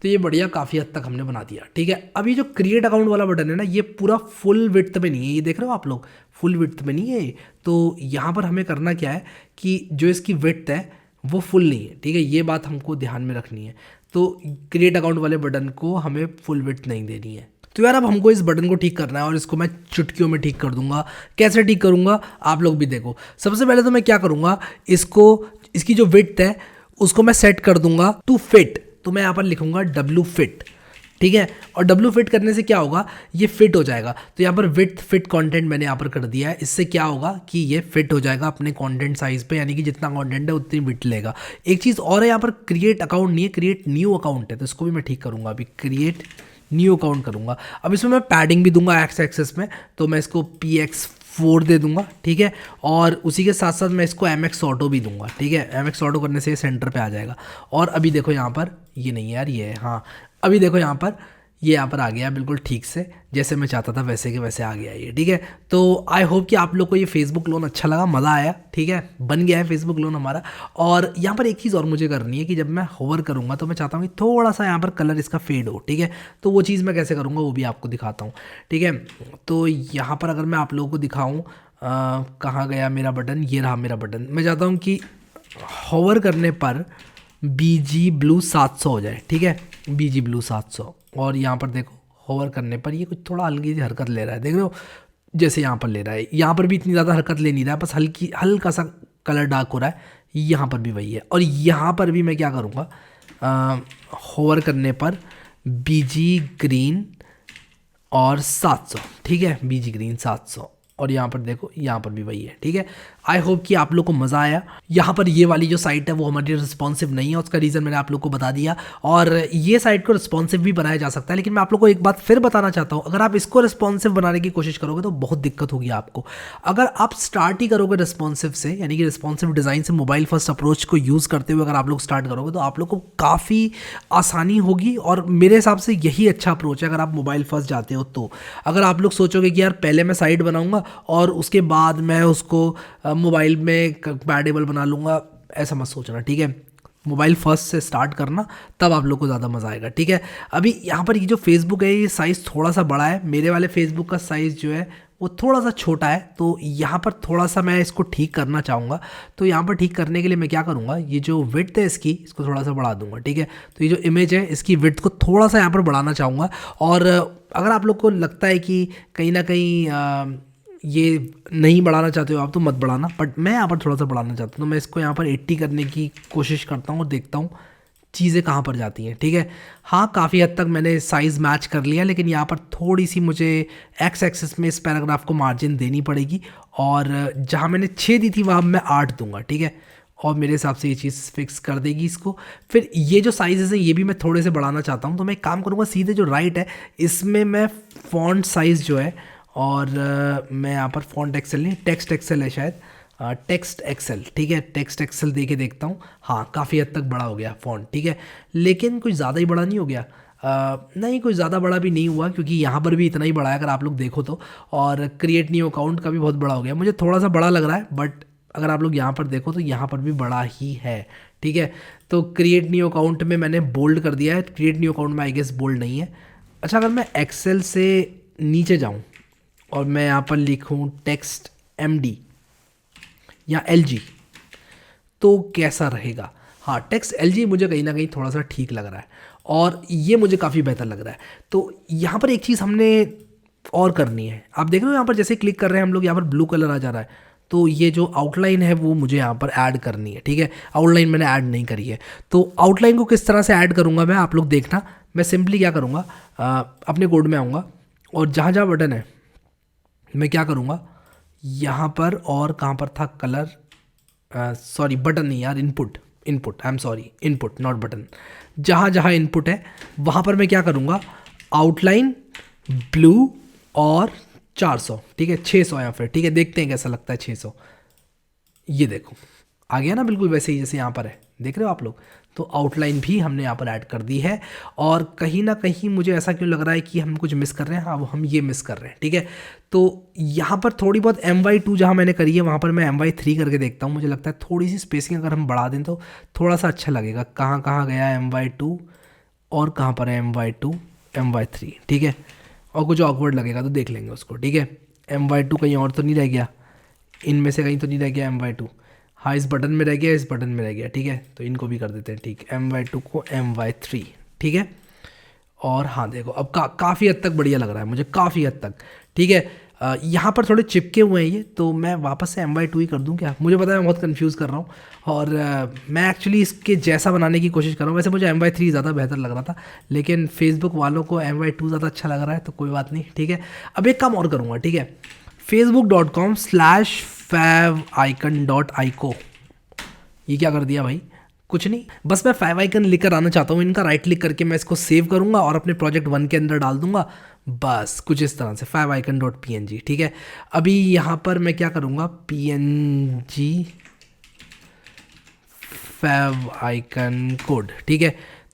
तो ये बढ़िया काफ़ी हद तक हमने बना दिया, ठीक है। अभी जो क्रिएट अकाउंट वाला बटन है ना, ये पूरा फुल विड्थ में नहीं है, ये देख रहे हो आप लोग, फुल विड्थ में नहीं है। तो यहाँ पर हमें करना क्या है कि जो इसकी विड्थ है वो फुल नहीं है, ठीक है, ये बात हमको ध्यान में रखनी है। तो क्रिएट अकाउंट वाले बटन को हमें फुल विड्थ नहीं देनी है। तो यार अब हमको इस बटन को ठीक करना है, और इसको मैं चुटकियों में ठीक कर दूंगा। कैसे ठीक करूंगा आप लोग भी देखो। सबसे पहले तो मैं क्या करूंगा, इसकी जो विड्थ है उसको मैं सेट कर दूंगा टू फिट, तो मैं यहाँ पर लिखूंगा W फिट, ठीक है। और W फिट करने से क्या होगा, ये फिट हो जाएगा। तो यहाँ पर विड्थ फिट कंटेंट मैंने यहाँ पर कर दिया है, इससे क्या होगा कि ये फिट हो जाएगा अपने कंटेंट साइज पे, यानी कि जितना कंटेंट है उतनी विड्थ लेगा। एक चीज़ और है, यहाँ पर क्रिएट अकाउंट नहीं है, क्रिएट न्यू अकाउंट है, तो इसको भी मैं ठीक करूँगा अभी, क्रिएट न्यू अकाउंट करूँगा। अब इसमें मैं पैडिंग भी दूंगा एक्स एक्सेस में, तो मैं इसको PX4 दे दूंगा, ठीक है। और उसी के साथ साथ मैं इसको MX ऑटो भी दूंगा, ठीक है। MX ऑटो करने से ये सेंटर पे आ जाएगा। और अभी देखो यहाँ पर ये नहीं है यार, ये है, हाँ अभी देखो यहाँ पर ये यहाँ पर आ गया बिल्कुल ठीक से, जैसे मैं चाहता था वैसे के वैसे आ गया ये, ठीक है। तो आई होप कि आप लोग को ये फेसबुक लोन अच्छा लगा, मज़ा आया, ठीक है, बन गया है फेसबुक लोन हमारा। और यहाँ पर एक चीज़ और मुझे करनी है कि जब मैं होवर करूँगा तो मैं चाहता हूँ कि थोड़ा सा यहाँ पर कलर इसका फेड हो, ठीक है। तो वो चीज़ मैं कैसे करूँगा वो भी आपको दिखाता हूँ, ठीक है। तो यहाँ पर अगर मैं आप लोगों को दिखाऊँ, कहाँ गया मेरा बटन, ये रहा मेरा बटन। मैं चाहता हूँ कि होवर करने पर BG ब्लू 700 हो जाए, ठीक है, BG ब्लू 700। और यहाँ पर देखो होवर करने पर ये कुछ थोड़ा हल्की सी हरकत ले रहा है, देख रहे हो, जैसे यहाँ पर ले रहा है। यहाँ पर भी इतनी ज़्यादा हरकत ले नहीं रहा है, बस हल्का सा कलर डार्क हो रहा है। यहाँ पर भी वही है। और यहाँ पर भी मैं क्या करूँगा, होवर करने पर BG ग्रीन और 700, ठीक है, BG ग्रीन 700। और यहाँ पर देखो यहाँ पर भी वही है, ठीक है। आई होप कि आप लोग को मज़ा आया। यहाँ पर ये वाली जो साइट है वो हमारी रिस्पॉन्सिव नहीं है, उसका रीज़न मैंने आप लोग को बता दिया। और ये साइट को रिस्पॉन्सिव भी बनाया जा सकता है, लेकिन मैं आप लोग को एक बात फिर बताना चाहता हूँ, अगर आप इसको रिस्पॉन्सिव बनाने की कोशिश करोगे तो बहुत दिक्कत होगी आपको। अगर आप स्टार्ट ही करोगे रिस्पॉन्सिव से, यानी कि रिस्पॉन्सिव डिज़ाइन से मोबाइल फर्स्ट अप्रोच को यूज़ करते हुए अगर आप लोग स्टार्ट करोगे तो आप लोग को काफ़ी आसानी होगी। और मेरे हिसाब से यही अच्छा अप्रोच है अगर आप मोबाइल फर्स्ट जाते हो तो। अगर आप लोग सोचोगे कि यार पहले मैं साइट बनाऊँगा और उसके बाद मैं उसको मोबाइल में कंपैटिबल बना लूँगा, ऐसा मत सोचना, ठीक है। मोबाइल फर्स्ट से स्टार्ट करना, तब आप लोग को ज़्यादा मज़ा आएगा, ठीक है। अभी यहाँ पर ये जो फेसबुक है ये साइज़ थोड़ा सा बड़ा है, मेरे वाले फेसबुक का साइज़ जो है वो थोड़ा सा छोटा है, तो यहाँ पर थोड़ा सा मैं इसको ठीक करना चाहूँगा। तो यहाँ पर ठीक करने के लिए मैं क्या करूँगा, ये जो विड्थ है इसको थोड़ा सा बढ़ा दूँगा, ठीक है। तो ये जो इमेज है इसकी विड्थ को थोड़ा सा यहाँ पर बढ़ाना चाहूँगा। और अगर आप लोग को लगता है कि कहीं ना कहीं ये नहीं बढ़ाना चाहते हो आप तो मत बढ़ाना, बट मैं यहाँ पर थोड़ा सा बढ़ाना चाहता हूँ, तो मैं इसको यहाँ पर 80 करने की कोशिश करता हूँ और देखता हूँ चीज़ें कहाँ पर जाती हैं, ठीक है। हाँ, काफ़ी हद तक मैंने साइज़ मैच कर लिया, लेकिन यहाँ पर थोड़ी सी मुझे एक्स एक्सिस में इस पैराग्राफ को मार्जिन देनी पड़ेगी, और जहाँ मैंने 6 दी थी वहाँ मैं 8 दूंगा, ठीक है। और मेरे हिसाब से ये चीज़ फिक्स कर देगी इसको। फिर ये जो साइज़ है ये भी मैं थोड़े से बढ़ाना चाहता हूँ, तो मैं एक काम करूँगा, सीधे जो राइट है इसमें मैं फ़ॉन्ट साइज़ जो है, और मैं यहाँ पर फ़ॉन्ट एक्सेल नहीं, टेक्स्ट एक्सेल है शायद, टेक्स्ट एक्सेल, ठीक है। टेक्स्ट एक्सेल दे के देखता हूँ। हाँ, काफ़ी हद तक बड़ा हो गया फ़ॉन्ट, ठीक है, लेकिन कुछ ज़्यादा ही बड़ा नहीं हो गया। नहीं, कुछ ज़्यादा बड़ा भी नहीं हुआ, क्योंकि यहाँ पर भी इतना ही बड़ा है अगर आप लोग देखो तो। और क्रिएट न्यू अकाउंट का भी बहुत बड़ा हो गया, मुझे थोड़ा सा बड़ा लग रहा है, बट अगर आप लोग यहाँ पर देखो तो यहाँ पर भी बड़ा ही है, ठीक है। तो क्रिएट न्यू अकाउंट में मैंने बोल्ड कर दिया है, क्रिएट न्यू अकाउंट में आई गेस बोल्ड नहीं है। अच्छा, अगर मैं एक्सेल से नीचे जाऊँ और मैं यहाँ पर लिखूँ टेक्स्ट MD या LG, तो कैसा रहेगा? हाँ, टेक्स्ट LG मुझे कहीं ना कहीं थोड़ा सा ठीक लग रहा है, और ये मुझे काफ़ी बेहतर लग रहा है। तो यहाँ पर एक चीज़ हमने और करनी है, आप देख रहे हो यहाँ पर जैसे क्लिक कर रहे हैं हम लोग, यहाँ पर ब्लू कलर आ जा रहा है, तो ये जो आउटलाइन है वो मुझे यहाँ पर ऐड करनी है, ठीक है। आउटलाइन मैंने ऐड नहीं करी है, तो आउटलाइन को किस तरह से ऐड करूँगा मैं, आप लोग देखना। मैं सिंपली क्या करूँगा, अपने कोड में आऊँगा, और जहाँ जहाँ बटन है मैं क्या करूँगा, यहाँ पर, और कहाँ पर था कलर, सॉरी बटन नहीं यार, input, I am sorry, input not button. जहाँ जहाँ इनपुट है वहाँ पर मैं क्या करूँगा, आउटलाइन ब्लू और 400, ठीक है, 600 या फिर, ठीक है, देखते हैं कैसा लगता है 600। ये देखो आ गया ना, बिल्कुल वैसे ही जैसे यहाँ पर है, देख रहे हो आप लोग। तो आउटलाइन भी हमने यहाँ पर ऐड कर दी है, और कहीं ना कहीं मुझे ऐसा क्यों लग रहा है कि हम कुछ मिस कर रहे हैं। हाँ, वो हम ये मिस कर रहे हैं, ठीक है। तो यहाँ पर थोड़ी बहुत MY2 जहाँ मैंने करी है वहाँ पर मैं MY3 करके देखता हूँ। मुझे लगता है थोड़ी सी स्पेसिंग अगर हम बढ़ा दें तो थोड़ा सा अच्छा लगेगा। कहाँ कहाँ गया MY2 और कहाँ पर है MY2, MY3, ठीक है। और कुछ ऑकवर्ड लगेगा तो देख लेंगे उसको, ठीक है। MY2 कहीं और तो नहीं रह गया, इनमें से कहीं तो नहीं रह गया MY2। हाँ, इस बटन में रह गया, इस बटन में रह गया, ठीक है। तो इनको भी कर देते हैं, ठीक, MY2 को MY3, ठीक है। और हाँ देखो अब काफ़ी हद तक बढ़िया लग रहा है मुझे, काफ़ी हद तक, ठीक है। यहाँ पर थोड़े चिपके हुए हैं ये, तो मैं वापस से MY2 ही कर दूँ क्या? मुझे पता है मैं बहुत कंफ्यूज कर रहा हूँ, और मैं एक्चुअली इसके जैसा बनाने की कोशिश कर रहा हूँ। वैसे मुझे MY3 ज़्यादा बेहतर लग रहा था, लेकिन फेसबुक वालों को MY2 ज़्यादा अच्छा लग रहा है, तो कोई बात नहीं, ठीक है। अब एक काम और करूँगा, ठीक है, facebook.com/favicon.ico। ये क्या कर दिया भाई, कुछ नहीं, बस मैं favicon लेकर आना चाहता हूँ इनका। राइट क्लिक करके मैं इसको सेव करूँगा और अपने प्रोजेक्ट 1 के अंदर डाल दूंगा, बस कुछ इस तरह से favicon.png, ठीक है। अभी यहाँ पर मैं क्या करूँगा, PNG favicon कोड, ठीक है।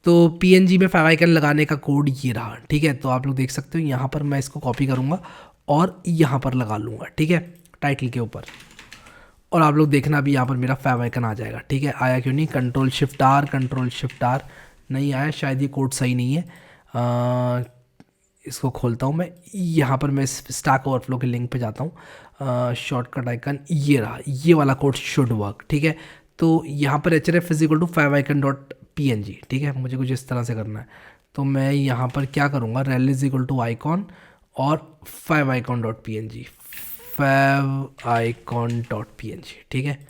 तो PNG में favicon लगाने का कोड ये रहा, ठीक है। तो आप लोग देख सकते हो यहाँ पर मैं इसको कॉपी करूँगा और यहाँ पर लगा लूँगा, ठीक है, टाइटल के ऊपर। और आप लोग देखना अभी यहाँ पर मेरा favicon आ जाएगा, ठीक है। आया क्यों नहीं, कंट्रोल शिफ्ट आर नहीं आया, शायद ये कोड सही नहीं है। इसको खोलता हूँ मैं, यहाँ पर मैं स्टैक ओवरफ्लो के लिंक पे जाता हूँ, शॉर्टकट आइकन ये रहा, ये वाला कोड शुड वर्क, ठीक है। तो यहाँ पर href = favicon.png, ठीक है। मुझे कुछ इस तरह से करना है, तो मैं यहाँ पर क्या करूँगा, rel = icon और favicon.png, ठीक है।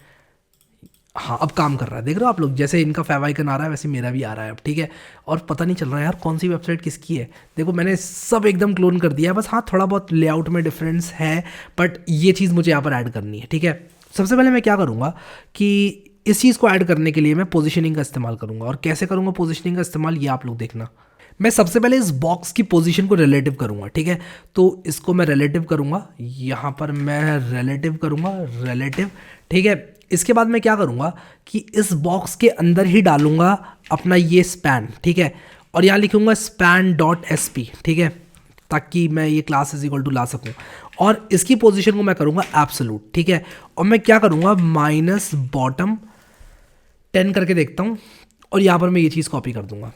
हाँ, अब काम कर रहा है, देख रहे हो आप लोग, जैसे इनका favicon आ रहा है वैसे मेरा भी आ रहा है अब, ठीक है। और पता नहीं चल रहा है यार कौन सी वेबसाइट किसकी है। देखो मैंने सब एकदम क्लोन कर दिया है, बस हाँ थोड़ा बहुत लेआउट में डिफरेंस है, बट ये चीज़ मुझे यहाँ पर ऐड करनी है, ठीक है। सबसे पहले मैं क्या करूँगा कि इस चीज़ को ऐड करने के लिए मैं पोजिशनिंग का इस्तेमाल करूँगा। और कैसे करूँगा पोजिशनिंग का इस्तेमाल, ये आप लोग देखना। मैं सबसे पहले इस बॉक्स की पोजीशन को रिलेटिव करूँगा, ठीक है। तो इसको मैं रिलेटिव करूँगा, यहाँ पर मैं रिलेटिव करूँगा, रिलेटिव, ठीक है। इसके बाद मैं क्या करूँगा कि इस बॉक्स के अंदर ही डालूँगा अपना ये स्पैन, ठीक है। और यहाँ लिखूँगा span.sp, ठीक है, ताकि मैं ये क्लास = ला सकूँ। और इसकी पोजीशन को मैं करूँगा एब्सोल्यूट, ठीक है। और मैं क्या करूँगा, -bottom 10 करके देखता हूँ, और यहाँ पर मैं ये चीज़ कॉपी कर दूँगा,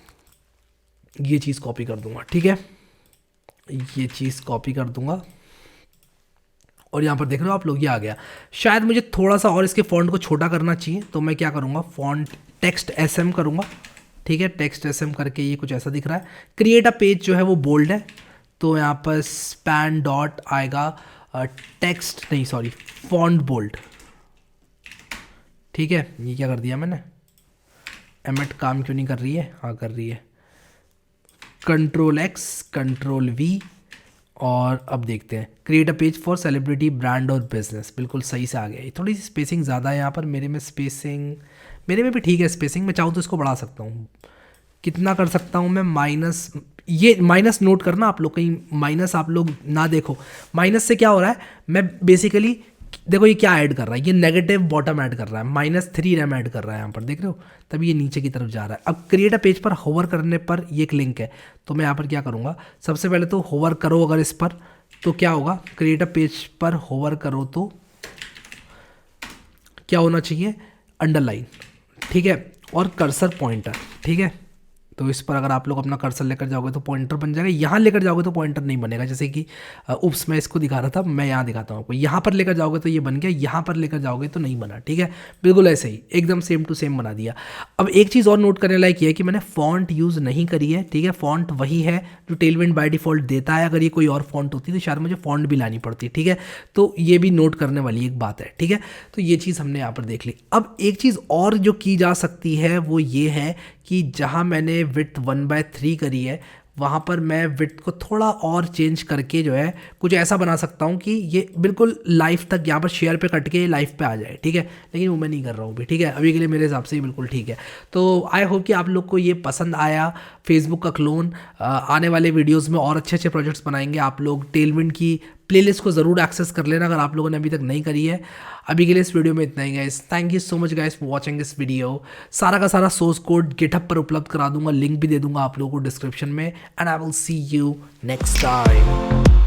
ये चीज़ कॉपी कर दूंगा, ठीक है, ये चीज़ कॉपी कर दूंगा। और यहाँ पर देख रहे हो आप लोग, ये आ गया। शायद मुझे थोड़ा सा और इसके फॉन्ट को छोटा करना चाहिए, तो मैं क्या करूँगा, फॉन्ट टेक्स्ट SM करूँगा, ठीक है। टेक्स्ट SM करके ये कुछ ऐसा दिख रहा है। क्रिएट अ पेज जो है वो बोल्ड है, तो यहाँ पर स्पैन डॉट आएगा, टेक्स्ट नहीं सॉरी फॉन्ट बोल्ड, ठीक है। ये क्या कर दिया मैंने, एमेट काम क्यों नहीं कर रही है? हाँ कर रही है। Ctrl+X Ctrl+V और अब देखते हैं create a page for celebrity brand और बिजनेस। बिल्कुल सही से आ गया। थोड़ी सी स्पेसिंग ज़्यादा है यहाँ पर, मेरे में स्पेसिंग, मेरे में भी ठीक है स्पेसिंग। मैं चाहूँ तो इसको बढ़ा सकता हूँ। कितना कर सकता हूँ मैं? माइनस, ये माइनस नोट करना आप लोग, कहीं माइनस आप लोग ना देखो। माइनस से क्या हो रहा है, मैं बेसिकली देखो ये क्या ऐड कर रहा है, ये नेगेटिव बॉटम ऐड कर रहा है, -3 रैम ऐड कर रहा है यहाँ पर, देख रहे हो? तभी ये नीचे की तरफ जा रहा है। अब क्रिएट अ पेज पर होवर करने पर ये एक लिंक है, तो मैं यहाँ पर क्या करूँगा, सबसे पहले तो होवर करो अगर इस पर, तो क्या होगा, क्रिएट अ पेज पर होवर करो तो क्या होना चाहिए, अंडरलाइन, ठीक है, और कर्सर पॉइंटर, ठीक है। तो इस पर अगर आप लोग अपना कर्सर लेकर जाओगे तो पॉइंटर बन जाएगा, यहाँ लेकर जाओगे तो पॉइंटर नहीं बनेगा। जैसे कि उप्स मैं इसको दिखा रहा था, मैं यहाँ दिखाता हूँ आपको, यहाँ पर लेकर जाओगे तो ये बन गया, यहाँ पर लेकर जाओगे तो नहीं बना, ठीक है। बिल्कुल ऐसे ही एकदम सेम टू सेम बना दिया। अब एक चीज़ और नोट करने लायक ये है कि मैंने फॉन्ट यूज़ नहीं करी है, ठीक है। फॉन्ट वही है जो टेलविंड बाय डिफॉल्ट देता है। अगर ये कोई और फॉन्ट होती तो शायद मुझे फॉन्ट भी लानी पड़ती, ठीक है। तो ये भी नोट करने वाली एक बात है, ठीक है। तो ये चीज़ हमने यहाँ पर देख ली। अब एक चीज़ और जो की जा सकती है वो ये है कि जहाँ मैंने विड्थ 1/3 करी है, वहाँ पर मैं विड्थ को थोड़ा और चेंज करके जो है कुछ ऐसा बना सकता हूँ कि ये बिल्कुल लाइफ तक यहाँ पर शेयर पे कट के लाइफ पे आ जाए, ठीक है। लेकिन वो मैं नहीं कर रहा हूँ भी, ठीक है। अभी के लिए मेरे हिसाब से ये बिल्कुल ठीक है। तो आई होप कि आप लोग को ये पसंद आया फेसबुक का क्लोन। आने वाले वीडियोज़ में और अच्छे अच्छे प्रोजेक्ट्स बनाएंगे। आप लोग टेलविंड की प्लेलिस्ट को ज़रूर एक्सेस कर लेना अगर आप लोगों ने अभी तक नहीं करी है। अभी के लिए इस वीडियो में इतना ही guys. Thank you so much guys for watching this video. सारा का सारा सोर्स कोड गिटहब पर उपलब्ध करा दूंगा, लिंक भी दे दूंगा आप लोगों को डिस्क्रिप्शन में। And I will see you next time.